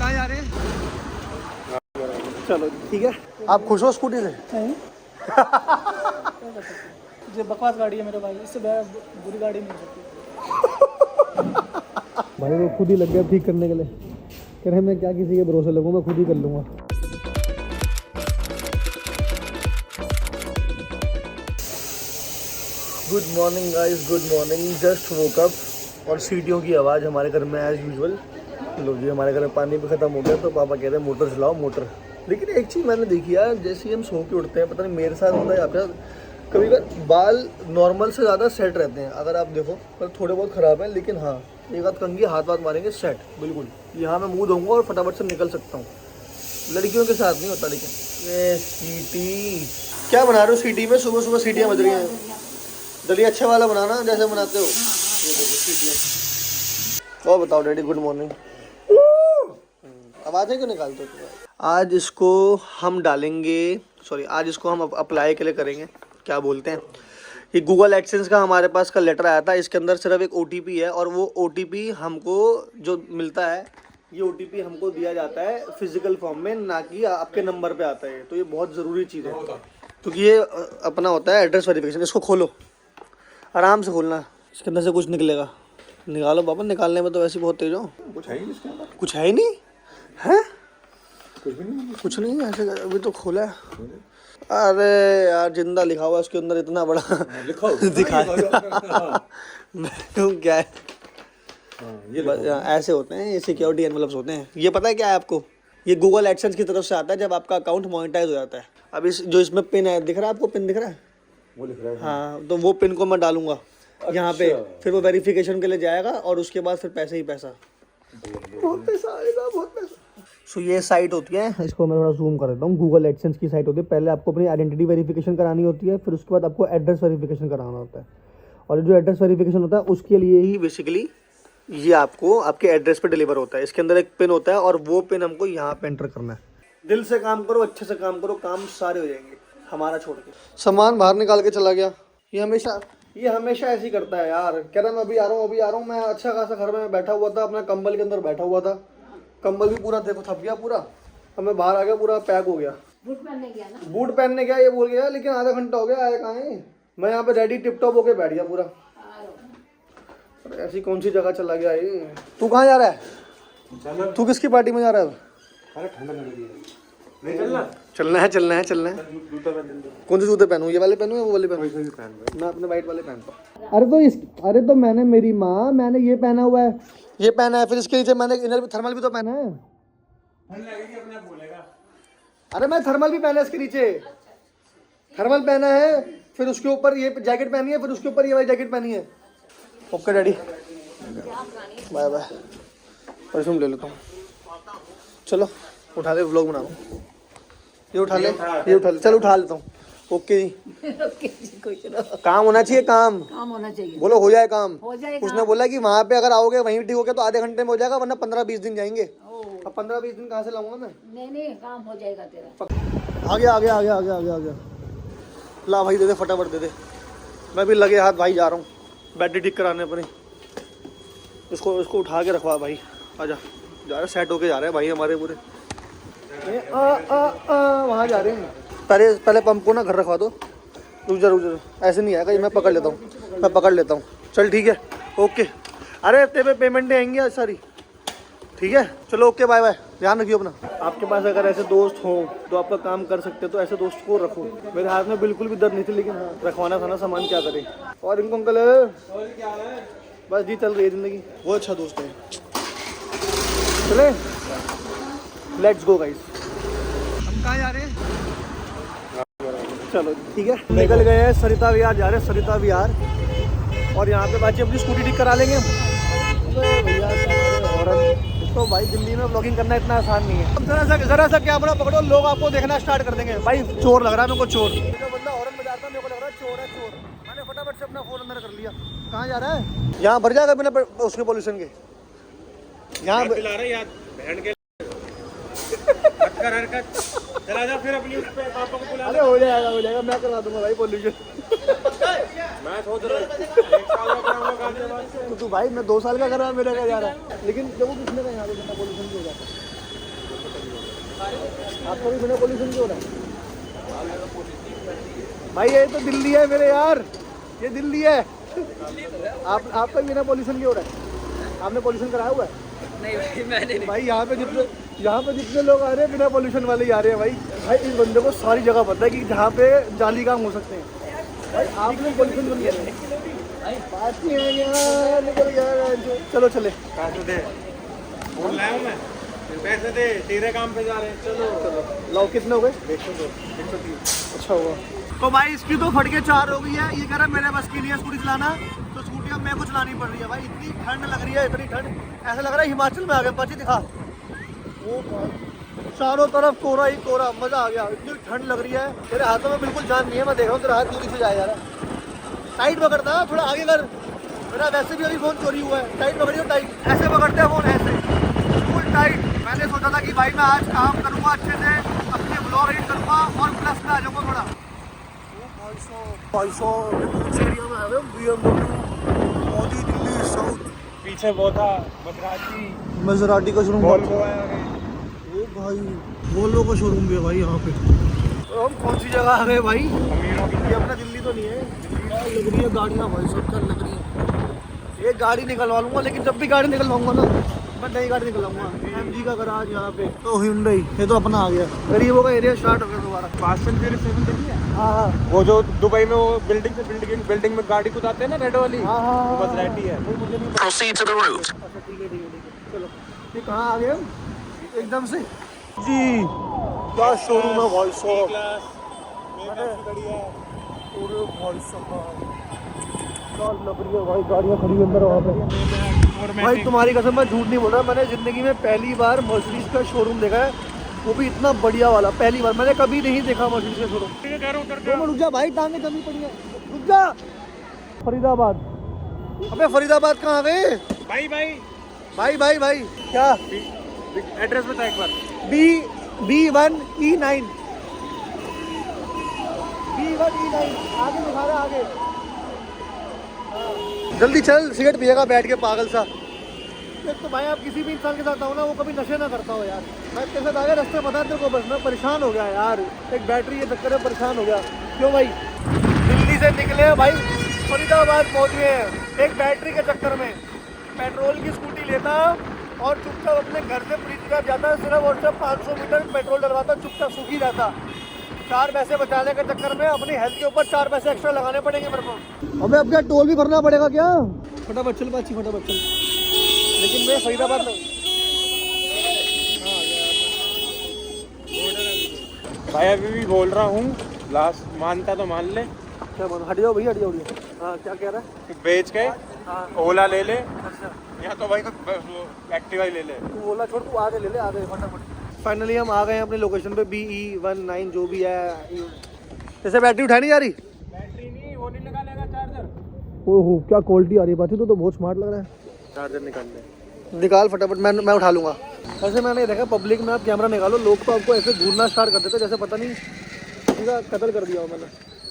कहाँ जा रहे हैं? चलो ठीक है। आप खुश हो स्कूटी से? नहीं जो बकवास गाड़ी है मेरे भाई, इससे बुरी गाड़ी नहीं हो सकती। भाई वो खुद ही लग गया ठीक करने के लिए, कह रहे मैं क्या किसी के भरोसे लगूँ, मैं खुद ही कर लूँगा। Good morning guys, good morning. Just woke up और सीटियों की आवाज़ हमारे घर में एज यूजुअल। लो जी, हमारे घर में पानी भी ख़त्म हो गया तो पापा कह रहे हैं मोटर चलाओ मोटर। लेकिन एक चीज़ मैंने देखी यार, जैसे ही हम सो के उठते हैं, पता नहीं मेरे साथ होता है या फिर कभी कभी बाल नॉर्मल से ज़्यादा सेट रहते हैं। अगर आप देखो पर थोड़े बहुत ख़राब हैं, लेकिन हाँ एक आध कंघी हाथ मारेंगे सेट बिल्कुल। यहाँ मैं मुँह धोऊंगा और फटाफट से निकल सकता हूँ। लड़कियों के साथ नहीं होता। लेकिन ये सीटी क्या बना रहे हो? सीटी में सुबह सुबह सीटियाँ बज रही हैं। दलिया अच्छा वाला बनाना जैसे बनाते हो। ये देखो सीटियाँ। और बताओ डैडी, गुड मॉर्निंग। आवाज़ें क्यों निकालते हो? आज इसको हम डालेंगे, सॉरी आज इसको हम अप्लाई के लिए करेंगे, क्या बोलते हैं, ये गूगल एडसेंस का हमारे पास का लेटर आया था। इसके अंदर सिर्फ एक OTP है और वो OTP हमको जो मिलता है, ये OTP हमको दिया जाता है फिजिकल फॉर्म में, ना कि आपके नंबर पे आता है। तो ये बहुत ज़रूरी चीज़ है क्योंकि ये अपना होता है एड्रेस वेरिफिकेशन। इसको खोलो, आराम से खोलना, इसके अंदर से कुछ निकलेगा। निकालो बाबा, निकालने में तो वैसे बहुत तेज हो। कुछ है ही इसके अंदर? कुछ है ही नहीं है, कुछ भी नहीं, कुछ नहीं है ऐसे। अभी तो खोला है। अरे यार जिंदा लिखा हुआ है उसके अंदर, इतना बड़ा लिखा दिखा क्या है। ऐसे होते हैं, ये सिक्योरिटी एनवेलप्स होते हैं। ये पता है क्या है आपको? ये गूगल एडसेंस की तरफ से आता है जब आपका अकाउंट मोनेटाइज हो जाता है। अब इस जो इसमें पिन है, दिख रहा है आपको? पिन दिख रहा है? वो लिख रहा है हाँ, तो वो पिन को मैं डालूंगा यहाँ पे, फिर वो वेरिफिकेशन के लिए जाएगा और उसके बाद फिर पैसे ही पैसा, बहुत पैसा आएगा, बहुत पैसा। सो ये साइट होती है, इसको मैं थोड़ा जूम कर देता हूँ। गूगल एडसेंस की साइट होती है। पहले आपको अपनी आइडेंटिटी वेरिफिकेशन करानी होती है, फिर उसके बाद आपको एड्रेस वेरिफिकेशन कराना होता है। और जो एड्रेस वेरिफिकेशन होता है उसके लिए ही बेसिकली ये आपको आपके एड्रेस पे डिलीवर होता है। इसके अंदर एक पिन होता है और वो पिन हमको यहाँ पे एंटर करना है। दिल से काम करो, अच्छे से काम करो, काम सारे हो जाएंगे हमारा छोड़ के। सामान बाहर निकाल के चला गया। ये हमेशा ऐसे ही करता है यार। कह रहा मैं अभी आ रहा हूँ। मैं अच्छा खासा घर में बैठा हुआ था, अपना कंबल के अंदर बैठा हुआ था। कंबल भी पूरा देखो थक गया पूरा। अब मैं बाहर आ गया, पूरा पैक हो गया। बूट पहनने गया ये बोल गया, लेकिन आधा घंटा हो गया आया कहाँ है। मैं यहाँ पे रेडी टिप टॉप होके बैठ गया पूरा। ऐसी कौन सी जगह चला गया ये? तू कहाँ जा रहा है? तू किसकी पार्टी में जा रहा है? चलना है। कौन से जूते पहनूं? ये वाले पहनूं या वो वाले पहनूं? मैं अपने वाइट वाले पहनता हूँ। अरे तो मैंने, मेरी माँ, मैंने ये पहना हुआ है, ये पहना है, फिर इसके नीचे मैंने इनर थर्मल भी तो पहना है। अरे मैं थर्मल भी पहना है, इसके नीचे थर्मल पहना है, फिर उसके ऊपर ये जैकेट पहनी है, फिर उसके ऊपर ये वाली जैकेट पहनी है। Okay daddy, bye bye. Perfume ले लेता हूँ। चलो उठा दे, व्लॉग बना रहा हूँ। ये उठा ले। चल उठा लेता हूँ। ओके जी। काम होना चाहिए, काम होना चाहिए। बोलो हो जाए काम। उसने बोला कि वहाँ पे अगर आओगे वहीं ठीक हो गया तो आधे घंटे में हो जाएगा, वरना 15-20 दिन जाएंगे। अब 15-20 दिन कहाँ से लाऊंगा मैं? नहीं काम हो जाएगा तेरा। आ गया। ला भाई दे दे, फटाफट दे दे। मैं भी लगे हाथ भाई जा रहा हूँ बैटरी ठीक कराने अपनी। इसको उठा के रखवा भाई। आजा, जा रहे सेट होके जा रहे हैं भाई हमारे पूरे। वहाँ जा रहे हैं। पहले पंप को ना घर रखवा दो। रुक जा, ऐसे नहीं आएगा, मैं पकड़ लेता हूँ। चल ठीक है, ओके। अरे तेरे पेमेंट नहीं आएंगी आज सारी, ठीक है? चलो ओके, बाय बाय, ध्यान रखियो अपना। आपके पास अगर ऐसे दोस्त हो तो आपका काम कर सकते तो ऐसे दोस्त को रखो। मेरे हाथ में बिल्कुल भी दर्द नहीं थी, लेकिन हाँ रखवाना था ना सामान, क्या करें। और इनको अंकल बस जी चल रही है जिंदगी। वो अच्छा दोस्त है। चले लेट्स गो गाइस। हम कहाँ जा रहे हैं? चलो ठीक है, निकल गए हैं। सरिता विहार जा रहे हैं, सरिता विहार। और यहाँ पे बाकी अपनी स्कूटी ठीक करा लेंगे। भैया तो भाई दिल्ली में ब्लॉगिंग करना इतना आसान नहीं है। अब जरा सा कैमरा पकड़ो, लोग आपको देखना स्टार्ट कर देंगे। भाई चोर लग रहा है मेरे को, चोर। जो बंदा हॉर्न बजाता है मेरे को लग रहा है चोर है, चोर। मैंने फटाफट से अपना फोन अंदर कर लिया। कहाँ जा रहा है? यहाँ भर जाएगा बिना उसके पॉल्यूशन के। यहाँ चला जा फिर अपनी उस पे पापा को बुला। अरे हो जाएगा, मैं करवा दूंगा भाई पॉल्यूशन। मैं सोच रहा हूँ तो तू भाई मैं 2 साल का कर रहा, मेरा क्या जा रहा है। लेकिन जब वो किसने का यहाँ पे पॉल्यूशन भी हो जाता है। आपको भी बिना पोल्यूशन क्यों हो रहा है? भाई ये तो दिल्ली है मेरे यार, ये दिल्ली है। आपका भी बिना पोल्यूशन क्यों हो रहा है? आपने पोल्यूशन कराया हुआ है? नहीं भाई मैंने नहीं। भाई यहाँ पे जितने लोग आ रहे हैं बिना पोल्यूशन वाले ही आ रहे हैं भाई। भाई इस बंदे को सारी जगह पता है कि जहाँ पे जाली काम हो सकते हैं। भाई आपने पोल्यूशन बंद किया है। बात नहीं है यार, निकल गया। चलो चले। पैसे दे, फोन लाया मैं, पैसे दे, तेरे काम पे जा रहे हैं। चलो चलो लाओ, कितने हो गए? 102, 130। अच्छा हुआ। तो भाई इसकी तो फट के 4 हो गई है। ये कह रहा है मेरे बस की नहीं है स्कूटी चलाना, तो स्कूटी अब मेरे को चलानी पड़ रही है। भाई इतनी ठंड लग रही है, इतनी ठंड, ऐसा लग रहा है हिमाचल में आ गए। बची दिखा, वो चारों तरफ कोहरा ही कोहरा, मजा आ गया। इतनी ठंड लग रही है, तेरे हाथों में बिल्कुल जान नहीं है। मैं देख रहा हूँ तेरा हाथ दूरी से जाया जा रहा है। टाइट पकड़ता, थोड़ा आगे कर। मेरा वैसे भी अभी फोन चोरी हुआ है। टाइट पकड़ियो, टाइट ऐसे पकड़ते हैं फोन, ऐसे फुल टाइट। मैंने सोचा था कि भाई मैं आज काम करूँगा अच्छे से, अपने ब्लॉग एडिट करूँगा और प्लस में आ जाऊँगा थोड़ा। 500 एरिया में आ गए BMW, मोदी दिल्ली साउथ। पीछे वो था मसराती, मजराटी का शोरूम। वोल्वो है आगे। ओ भाई वोल्वो का शोरूम भी है भाई यहाँ पे। तो हम कौन सी जगह आ गए भाई? अमीरों की ये अपना दिल्ली तो नहीं है। लग रही है गाड़ियाँ भाई सब चल लग रही है। ये गाड़ी निकलवा लूंगा, लेकिन जब भी गाड़ी निकलवाऊंगा ना मैं नई गाड़ी निकलवाऊंगा। MG का गराज यहाँ पे, तो Hyundai ये तो अपना आ गया। गरीबों का एरिया स्टार्ट हो गया दोबारा। फास्ट एंड फ्यूरियस 7 देखी है? हाँ वो जो दुबई में वो बिल्डिंग से बिल्डिंग में गाड़ी कुदाते हैं ना, रेड वाली, हाँ हाँ वो मसराती है। नहीं, मुझे नहीं पता। अच्छा ठीक है ठीक है ठीक है। चलो ये कहाँ आ गए हम एकदम से? जी क्या शोरूम है भाई साहब। पूरे भाई साहब क्या लग रही है भाई, गाड़ियाँ खड़ी अंदर वहाँ पे। भाई तुम्हारी कसम मैं झूठ नहीं बोल रहा, मैंने ज़िंदगी में पहली बार मर्सिडीज का शोरूम देखा है, वो भी इतना बढ़िया वाला। पहली बार, मैंने कभी नहीं देखा मर्सिडीज का शोरूम। रुक जा भाई, टांगे जमी पड़ी है, रुक जा। फरीदाबाद, अबे फरीदाबाद कहाँ गए? भाई भाई भाई भाई भाई क्या एड्रेस बता एक बार। B1E9 आगे दिखा रहा है, आगे। जल्दी चल, सिगरेट पिएगा बैठ के पागल सा। एक तो भाई आप किसी भी इंसान के साथ आओ ना, वो कभी नशे ना करता हो यार। मैं तेरे साथ आगे रास्ते बता तेरे को, बस मैं परेशान हो गया यार। एक बैटरी के चक्कर में परेशान हो गया। क्यों भाई? दिल्ली से निकले भाई, फरीदाबाद पहुंच गए हैं एक बैटरी के चक्कर में। पेट्रोल की स्कूटी लेता और चुपचाप अपने घर से फरीदाबाद जाता, सिर्फ और सिर्फ 500 मीटर पेट्रोल डलवाता, चुपचाप सूखी रहता। 4 पैसे बचाने के चक्कर में अपनी हेल्थ के ऊपर 4 पैसे एक्स्ट्रा लगाने पड़ेंगे मेरे को। अबे अब क्या टोल भी भरना पड़ेगा क्या? फटाफट चल बाची, फटाफट चल। लेकिन मैं फरीदाबाद में भाई अभी भी बोल रहा हूँ, लास्ट मानता तो मान ले। क्या बोल? हट जाओ भैया, हट जाओ भैया। हाँ क्या कह रहा है? तू बेच के हाँ ओला ले ले, अच्छा, या तो भाई एक्टिवा ही ले ले। तू बोला छोड़, तू आगे ले ले, आगे फटाफट। फाइनली हम आ गए हैं अपनी लोकेशन पे, BE19 जो भी है। जैसे बैटरी उठानी जा रही, बैटरी नहीं, वो नहीं लगा लेगा चार्जर। ओहो क्या क्वालिटी आ रही है बात, तो बहुत स्मार्ट लग रहा है। चार्जर निकाल ले, निकाल फटाफट, मैं उठा लूँगा। ऐसे मैंने देखा पब्लिक में आप कैमरा निकालो, लोग तो आपको ऐसे घूरना स्टार्ट कर देते जैसे पता नहीं सीधा कत्ल कर दिया हो मैंने।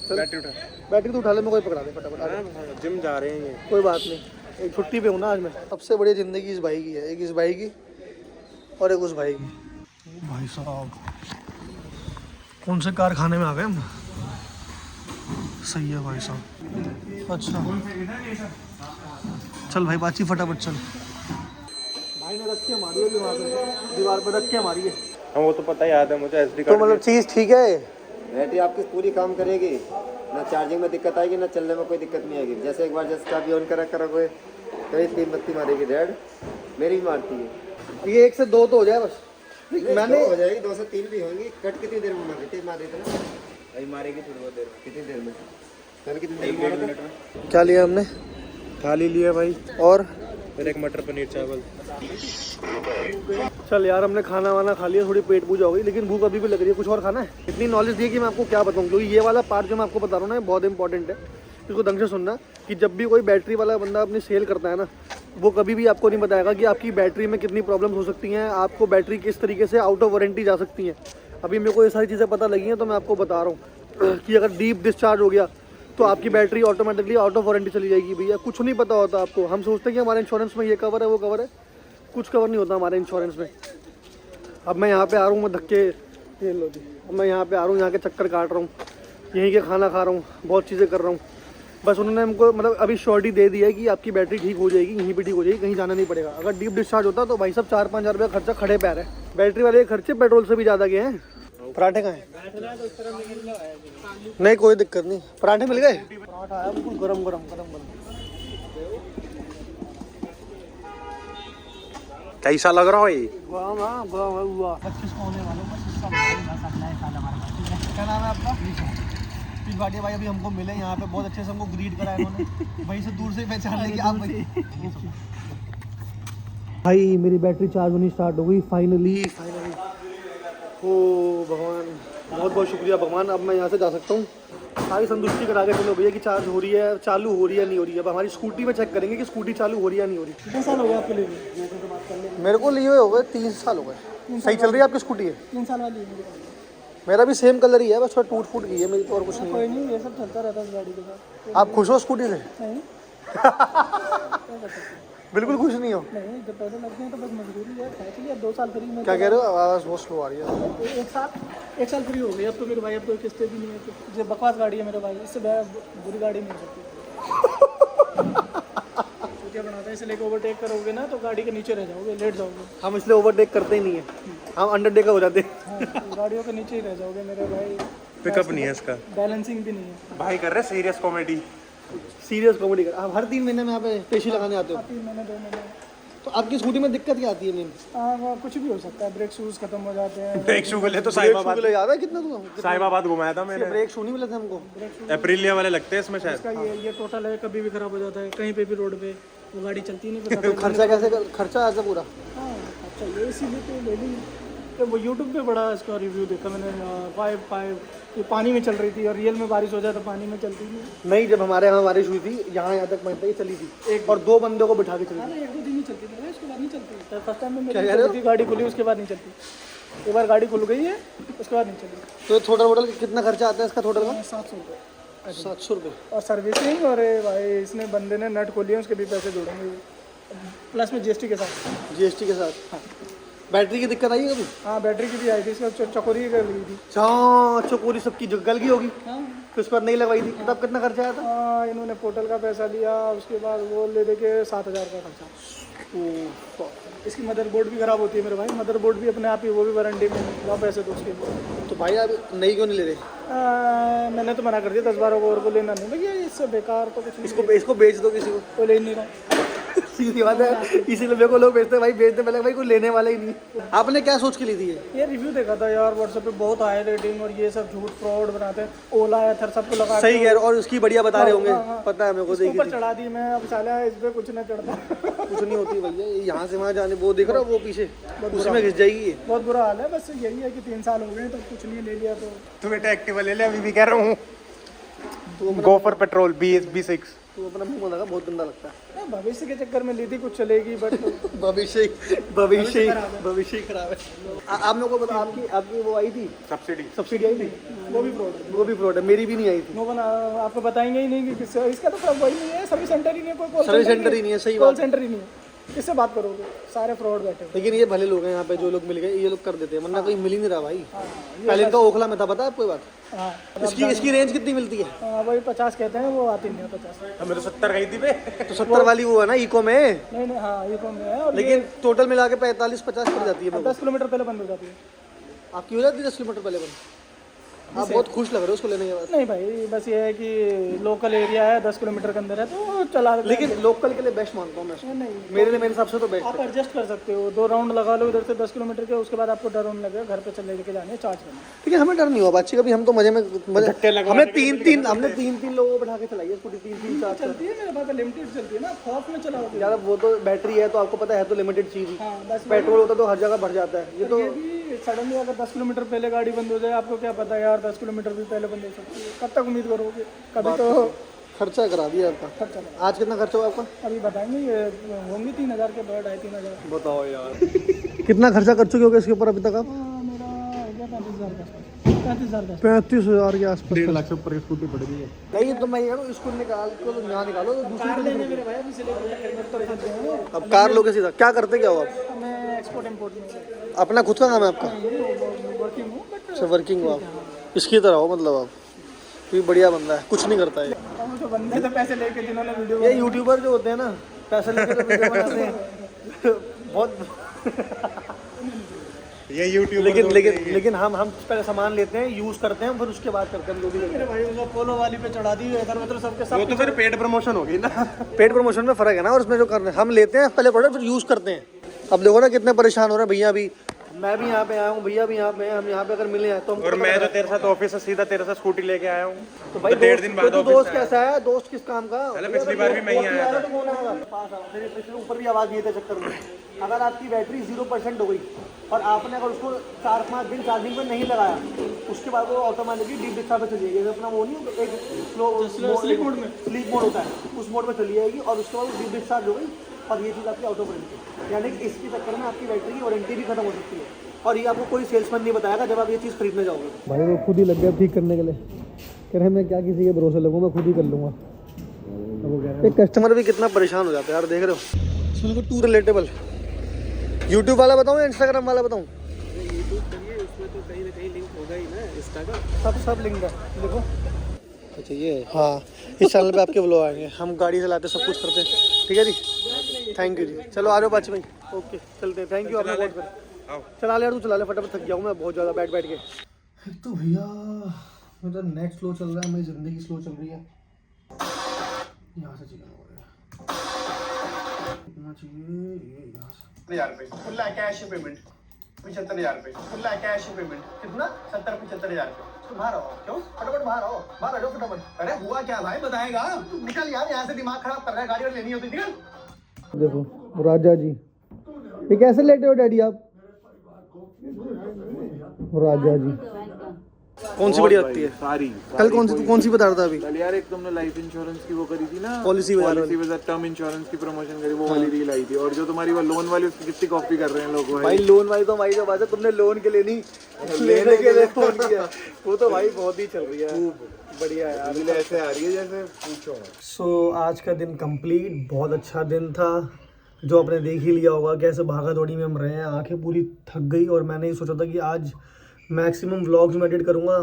चल बैटरी उठा। बैटरी तो उठा ले, मैं कोई पकड़ा दे फटाफट। आ जा। जिम जा रहे हैं ये। कोई बात नहीं, एक छुट्टी पे हूँ ना आज मैं। सबसे बड़ी ज़िंदगी इस भाई की है, एक इस भाई की और एक उस भाई की। भाई साहब कौन से कारखाने में आ गए हम? सही है भाई साहब। अच्छा चल भाई बाची, फटाफट चल। भाई ने रख के मारी है वहाँ पे, दीवार पे रख के मारी है। हाँ वो तो पता ही, याद है मुझे। SD तो कार्ड मतलब चीज़ ठीक है। बैटरी आपकी पूरी काम करेगी, ना चार्जिंग में दिक्कत आएगी, ना चलने में कोई दिक्कत नहीं आएगी। जैसे एक बार जैसे चाबी ऑन करोगे तो ये 3 बत्ती मारेगी रेड, मेरी भी मारती है। ये 1 से 2 तो हो जाए बस। मैंने हो जाएगी, 2 से 3 भी होंगी। कट कितनी देर में मारेगी? मार देते ना, अभी मारेगी थोड़ी बहुत देर में। कितनी देर में? कल कितनी देर में? क्या लिया हमने? थाली लिया भाई, और फिर एक मटर पनीर चावल। चल यार हमने खाना वाना खा लिया, थोड़ी पेट पूजा हो गई, लेकिन भूख अभी भी लग रही है। कुछ और खाना है? इतनी नॉलेज दी है कि मैं आपको क्या बताऊं, क्योंकि ये वाला पार्ट जो मैं आपको बता रहा हूँ ना, बहुत इंपॉर्टेंट है। इसको ढंग से सुनना कि जब भी कोई बैटरी वाला बंदा अपनी सेल करता है ना, वो कभी भी आपको नहीं बताएगा कि आपकी बैटरी में कितनी प्रॉब्लम्स हो सकती हैं, आपको बैटरी किस तरीके से आउट ऑफ वारंटी जा सकती हैं। अभी मेरे को ये सारी चीज़ें पता लगी हैं, तो मैं आपको बता रहा हूँ कि अगर डीप डिस्चार्ज हो गया तो आपकी battery automatically out of warranty चली जाएगी। भैया कुछ नहीं पता होता आपको। हम सोचते हैं कि हमारे इंश्योरेंस में ये कवर है वो कवर है, कुछ कवर नहीं होता हमारे इंश्योरेंस में। अब मैं यहाँ पे आ रहा हूँ, मैं धक्के ये लो जी, अब मैं यहाँ पे आ रहा हूँ, यहाँ के चक्कर काट रहा हूँ, यहीं के खाना खा रहा हूँ, बहुत चीज़ें कर रहा हूँ। बस उन्होंने हमको मतलब अभी श्योरिटी दे दी है कि आपकी बैटरी ठीक हो जाएगी, यहीं पे ठीक हो जाएगी, कहीं जाना नहीं पड़ेगा। अगर डीप डिस्चार्ज होता तो भाई साहब 4-5 हज़ार रुपये खर्चा खड़े पैर है। बैटरी वाले के खर्चे पेट्रोल से भी ज़्यादा गए हैं। पराठे कहाँ हैं? नहीं कोई दिक्कत नहीं, पराठे मिल गए। पराठा आया बिल्कुल गरम गरम गरम गरम। कैसा लग रहा है? हुआ 25 को होने वाला हूँ, 25 साल। क्या नाम है आपका? पीस भाटिया भाई अभी हमको मिले यहाँ पे, बहुत अच्छे से हमको ग्रीट करा इन्होंने, वहीं से दूर से पहचान लेंगे आप भाई। मेरी बैटरी चार्ज होनी स्टार्ट हो गई फाइनली। ओ भगवान, बहुत बहुत शुक्रिया भगवान। अब मैं यहाँ से जा सकता हूँ। सारी संतुष्टि करा के चलो भैया कि चार्ज हो रही है, चालू हो रही है नहीं हो रही है। अब हमारी स्कूटी में चेक करेंगे कि स्कूटी चालू हो रही है नहीं हो रही। कितने साल हो गए आपके लिए? मेरे को लिए हो गए 3 साल हो गए। सही चल रही है आपकी स्कूटी? है 3 साल वाली है। मेरा भी सेम कलर ही है, बस थोड़ा टूट फूट गई है मेरी तो, और कुछ नहीं कोई है। नहीं, ये सब चलता रहता है इस गाड़ी के साथ। आप खुश हो स्कूटी से? नहीं बिल्कुल खुश नहीं हो? नहीं, जब पैसे लगते हैं तो बस मजबूरी है। चलिए अब 2 साल फ्री में। क्या कह रहे हो? आवाज़ बहुत स्लो आ रही है। 1 साल फ्री हो गई अब तो मेरे भाई। अब तो किस्तें भी नहीं है, तो ये बकवास गाड़ी है मेरे भाई, इससे बुरी गाड़ी नहीं हो सकती। क्या बनाते हैं, इसे लेके ओवरटेक करोगे ना तो गाड़ी के नीचे रह जाओगे, लेट जाओगे। हम इसलिए ओवरटेक करते ही नहीं है, हम अंडरटेकर हो जाते हैं। हाँ, गाड़ियों के नीचे ही रह जाओगे मेरे भाई। पिकअप नहीं है इसका, बैलेंसिंग भी नहीं है भाई कर रहे सीरियस कॉमेडी। सीरियस कॉमेडी कर। आप हर 3 महीने में यहाँ पे पेशी लगाने आते हो? 3 महीने 2 महीने। तो आपकी स्कूटी में दिक्कत क्या आती है मेन? वो कुछ भी हो सकता है, ब्रेक शूज़ खत्म हो जाते हैं। ब्रेक शू बोले तो साहिबाबाद याद है कितना साहिबाबाद घुमाया था मैंने। ब्रेक शू नहीं मिले थे हमको। अप्रिलिया वाले लगते हैं इसमें शायद। इसका ये टोटल है, कभी भी खराब हो जाता है कहीं पे भी रोड पे, वो गाड़ी चलती नहीं पता। खर्चा कैसे खर्चा आता पूरा? हाँ अच्छा, ये इसीलिए तो ले ली। तो वो यूट्यूब पे बड़ा इसका रिव्यू देखा मैंने। पाइप ये पानी में चल रही थी, और रियल में बारिश हो जाए तो पानी में चलती नहीं। नहीं, जब हमारे यहाँ बारिश हुई थी यहाँ तक मैं चली थी, और 2 बंदों को बिठा के चली थी। अरे 1-2 दिन ही चलती थी, उसके बाद नहीं चलती। फर्स्ट टाइम में मेरी गाड़ी खुली, उसके बाद नहीं चलती। एक बार गाड़ी खुल गई है, उसके बाद नहीं चली। तो थोड़ा मोटा कितना खर्चा आता है इसका टोटल का? 700 रुपये। 700 रुपये। और सर्विसिंग, और भाई इसने बंदे ने नट खोली है, उसके भी पैसे जोड़ेंगे प्लस में जीएसटी के साथ। जीएसटी के साथ? हाँ। बैटरी की दिक्कत आई है कभी? हाँ, बैटरी की भी आई थी, इसमें चकोरी कर ली थी। चकोरी सबकी गल गई होगी, हाँ, तो उस पर नहीं लगवाई थी। तब कितना खर्चा आया था? हाँ, इन्होंने पोर्टल का पैसा लिया, उसके बाद वो ले दे के 7,000 का खर्चा। इसकी मदरबोर्ड भी खराब होती है मेरे भाई, मदरबोर्ड भी अपने आप ही, वो भी वारंटी में, वहाँ पैसे दो उसके लिए। तो भाई आप नई क्यों नहीं ले रहे? मैंने तो मना कर दिया 10-12 को और को लेना नहीं भैया, इससे बेकार तो कुछ नहीं। इसको बेच दो किसी को। कोई ले नहीं रहा। सीधी बात है, इसीलिए मेरे को लोग बेचते हैं भाई, बेचते पहले भाई कोई लेने वाला ही नहीं। आपने क्या सोच के ली थी ये रिव्यू देखा था यार व्हाट्सएप पे, बहुत हाई रेटिंग, और ये सब झूठ फ्रॉड बनाते हैं। ओला एथर सबको लगा सही कह रहे हो, और उसकी बढ़िया बता रहे होंगे। पता है मेरे को, ऊपर चढ़ा दी मैं, अब साला इस पे कुछ नहीं चढ़ता। कुछ नहीं होती भैया, यहाँ से वहाँ जाने, वो देख रहा हो वो पीछे, उसमें घिस जाएगी। बहुत बुरा हाल है। बस यही है कि 3 साल हो गए तो कुछ नहीं ले लिया। तो तू बेटा एक्टिवा ले ले, अभी भी कह रहा हूँ। Go for petrol B6। तो अपना मुंह लगा, बहुत गंदा लगता है। भविष्य के चक्कर में ली थी, कुछ चलेगी बट भविष्य खराब है। आप लोगों को बता, आपकी वो आई थी सब्सिडी आई थी, वो भी फ्रॉड। वो भी फ्रॉड है, मेरी भी नहीं आई थी। नो बना, आपको बताएंगे ही नहीं कि किससे। इसका तो वही नहीं है, सर्विस सेंटर ही नहीं है, कोई कॉल सर्विस सेंटर ही नहीं है। सही कॉल बात। सेंटर ही नहीं है, किससे बात करोगे? सारे फ्रॉड बैठे। लेकिन ये भले लोग हैं यहाँ पे, जो लोग मिल गए ये लोग कर देते हैं, वरना कोई मिल ही नहीं रहा भाई। पहले इनका ओखला में था, पता है आपको बात? हाँ, इसकी रेंज कितनी मिलती है? वही 50 कहते हैं, वो आती नहीं है 50। हमें तो 70 गई थी बे। तो 70 वाली वो है ना इको में। नहीं, हाँ ये कौन है। और लेकिन टोटल मिला के 45-50 पड़ जाती है। 10 किलोमीटर पहले बंद हो जाती है। आपकी हो जाती है 10 किलोमीटर पहले बंद? आप बहुत खुश लग रहे हो उसको लेने के बाद। नहीं भाई, बस ये है कि लोकल एरिया है, 10 किलोमीटर के अंदर है तो चला। लेकिन लोकल के लिए बेस्ट मानता हूँ मैं। नहीं, मेरे हिसाब से तो बेस्ट आप एडजस्ट कर सकते हो। 2 राउंड लगा लो इधर से 10 किलोमीटर के, उसके बाद आपको डर होने लगेगा, घर पे चले लेके जाने चार्ज करना। लेकिन हमें डर नहीं हुआ बातचीत कभी, हम तो मजे में हमने 3-3 लोगों को बैठा के चलाई है स्कूटी। 3-3 चार्ज चलती है मेरे पास, लिमिटेड चलती है ना, खौफ में चलाओगे। यार वो तो बैटरी है तो आपको पता है, तो लिमिटेड चीज़ ही। हाँ, बस पेट्रोल होता तो हर जगह भर जाता है। ये तो ये भी सडनली अगर 10 किलोमीटर पहले गाड़ी बंद हो जाए, आपको क्या पता यार 10 किलोमीटर भी पहले बंद हो सकती है। कब तक उम्मीद करोगे? कभी तो खर्चा करा दिया आपका। खर्चा आज कितना खर्चा हुआ आपका? अभी बताएंगे, ये होंगे 3,000 के बाद, 2,500-3,000। बताओ यार। कितना खर्चा कर चुके होगे इसके ऊपर अभी तक आप? मेरा हो गया 35,000 का, 35,000 का। 35,000 के आसपास। 1.5 लाख से ऊपर की स्कूटी पड़ गई है। नहीं तो मैं ये कहूँ, इसको निकाल को यहाँ निकालो, तो कार लेने मेरे भाई अभी से लेकर हेलमेट तो खरीदते हैं। अब कार लोगे सीधा। क्या करते क्या हो आप? मैं एक्सपोर्ट इंपोर्ट में अपना खुद का काम है आपका? वर्किंग हूँ बट अच्छा वर्किंग हो आप, इसकी तरह हो मतलब आप, ये बढ़िया बंदा है, कुछ नहीं करता है। हम तो बंदे तो पैसे लेके जिन्होंने वीडियो ये यूट्यूबर जो होते हैं ना, पैसे लेके तो वीडियो बनाते हैं बहुत। ये यूट्यूब लेकिन हम पहले सामान लेते हैं, यूज़ करते हैं, फिर उसके बाद करते हैं हम जो भी करते मेरे भाई उसको पोलो वाली पे चढ़ा दी इधर उधर सबके वो सब तो फिर पेड प्रमोशन हो गई ना। हैं। पेड प्रमोशन में फ़र्क है ना, और उसमें जो करने हम लेते हैं पहले प्रोडक्ट फिर यूज़ करते हैं। अब देखो ना कितने परेशान हो रहे हैं भैया भी, मैं भी यहाँ पे आया हूँ, भैया भी यहाँ पे हैं, हम यहाँ पे अगर मिले हैं तो हम और मैं जो तेरे साथ ऑफिस से सीधा तेरे साथ स्कूटी लेके आया हूँ, तो भाई 1.5 दिन बाद तो ऑफिस दोस्त से आया। कैसा है, दोस्त किस काम का? चलो, पिछली बार भी मैं ही आया था। तो कौन आएगा? पास आओ, मेरे पिछले ऊपर भी आवाज़ दिए थे चक्कर में। अगर आपकी बैटरी 0% हो गई और आपने अगर उसको 4-5 दिन चार्जिंग में नहीं लगाया, उसके बाद वो ऑटोमेटिकली डीप डिस्चार्ज पे चली जाएगी। अपना वो नहीं एक स्लीप मोड में स्लीप मोड होता है, उस मोड में चली जाएगी और उसके बाद डीप डिस्चार्ज हो गई और ये चीज़ आपकी ऑटोमेटिक है। यानी कि इसके चक्कर में आपकी बैटरी की वारंटी भी खत्म हो सकती है, और ये आपको कोई सेल्समैन नहीं बताएगा जब आप ये चीज़ खरीदने जाओगे। भाई वो खुद ही लग गया ठीक करने के लिए, कह रहे मैं क्या किसी के भरोसे लगूँ, मैं खुद ही कर लूँगा। एक कस्टमर भी कितना परेशान हो जाता है यार, देख रहे हो। इसमें टू रिलेटेबल, यूट्यूब वाला बताऊँ या इंस्टाग्राम वाला बताऊँ? उसमें तो कहीं ना कहीं लिंक होगा ही ना इंस्टा का, सब लिंक है देखो। अच्छा ये हाँ, इस चैनल पे आपके व्लॉग आएंगे, हम गाड़ी चलाते सब कुछ करते हैं। ठीक है जी, थैंक यू जी। चलो आ जाओ पाची भाई, ओके चलते हैं। थैंक यू आपने बहुत कर, चला ले यार तू, चला ले फटाफट, थक गया हूँ मैं बहुत ज़्यादा बैठ के। तो भैया मेरा नेट स्लो चल रहा है, मेरी ज़िंदगी स्लो चल रही है। यहाँ से चिकन हो रहा है, इतना चाहिए ये यहाँ से। 70,000 रुपये खुला कैश पेमेंट, 75,000 रुपये खुला कैश पेमेंट। कितना? 70-75,000 रुपये। तुम बाहर आओ, क्यों? फटाफट बाहर आओ, बाहर आ जाओ फटाफट। अरे हुआ क्या भाई, बताएगा? तू निकल यार यहाँ से, दिमाग खराब कर रहा है, गाड़ी और लेनी होती, निकल। देखो राजा जी, ये कैसे लेटे हो डैडी आप? राजा जी कौन सी बढ़िया लगती है? सारी कल कौन सी बता रहा था अभी? कल यार एक तुमने लाइफ इंश्योरेंस की वो करी थी ना, पॉलिसी बाजार टर्म इंश्योरेंस की प्रमोशन करी, वो वाली रील आई थी। और जो तुम्हारी वो लोन वाली, उसकी कितनी कॉपी कर रहे हैं लोग भाई। लोन वाली तो भाई जो बात है, तुमने लोन के लिए नहीं, लेने के लिए फोन किया, वो तो भाई बहुत ही चल रही है, बढ़िया है यार। रील ऐसे आ रही है जैसे पूछो। सो आज का दिन कंप्लीट, बहुत अच्छा दिन था, जो आपने देख ही लिया होगा कैसे भागा दौड़ी में हम रहे हैं। आंखें पूरी थक गई और मैंने ये सोचा था कि आज मैक्सिमम व्लॉग्स में एडिट करूँगा,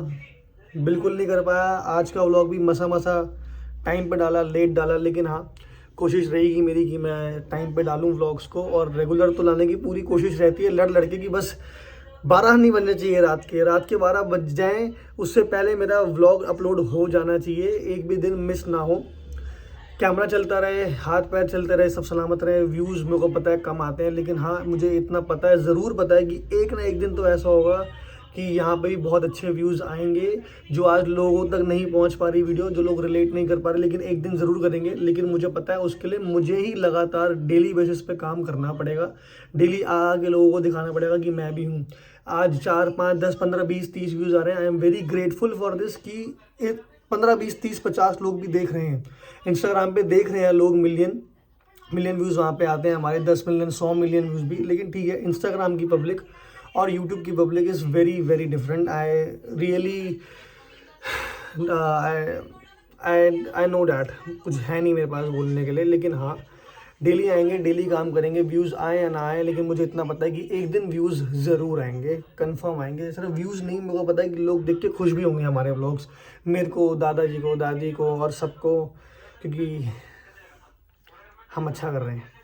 बिल्कुल नहीं कर पाया। आज का व्लॉग भी मसा टाइम पे डाला, लेट डाला, लेकिन हाँ कोशिश रहेगी मेरी कि मैं टाइम पे डालूँ व्लॉग्स को, और रेगुलर तो लाने की पूरी कोशिश रहती है। लड़के की बस 12 नहीं बनने चाहिए, रात के 12 बज जाएँ, उससे पहले मेरा व्लॉग अपलोड हो जाना चाहिए, एक भी दिन मिस ना हो। कैमरा चलता रहे, हाथ पैर चलते रहे, सब सलामत रहे। व्यूज़ मेरे को पता है कम आते हैं, लेकिन हाँ मुझे इतना पता है, ज़रूर पता है कि एक ना एक दिन तो ऐसा होगा कि यहाँ पे भी बहुत अच्छे व्यूज़ आएंगे, जो आज लोगों तक नहीं पहुँच पा रही वीडियो, जो लोग रिलेट नहीं कर पा रहे, लेकिन एक दिन ज़रूर करेंगे। लेकिन मुझे पता है उसके लिए मुझे ही लगातार डेली बेसिस पे काम करना पड़ेगा, डेली आके लोगों को दिखाना पड़ेगा कि मैं भी हूँ। आज 4, 5, 10, 15, 20, 30 व्यूज़ आ रहे हैं। I am very grateful for this कि 15, 20, 30, 50 लोग भी देख रहे हैं। इंस्टाग्राम पे देख रहे हैं लोग, मिलियन व्यूज़ वहाँ पे आते हैं हमारे, 10 मिलियन 100 मिलियन व्यूज़ भी। लेकिन ठीक है, इंस्टाग्राम की पब्लिक और यूट्यूब की public is very different. I really I know that, कुछ है नहीं मेरे पास बोलने के लिए, लेकिन हाँ डेली आएंगे, डेली काम करेंगे, व्यूज़ आए या ना आए, लेकिन मुझे इतना पता है कि एक दिन व्यूज़ ज़रूर आएंगे, कंफर्म आएंगे। सिर्फ व्यूज़ नहीं, मेरे को पता है कि लोग देख के खुश भी होंगे हमारे व्लॉग्स, मेरे को, दादाजी को, दादी को और सबको, क्योंकि हम अच्छा कर रहे हैं।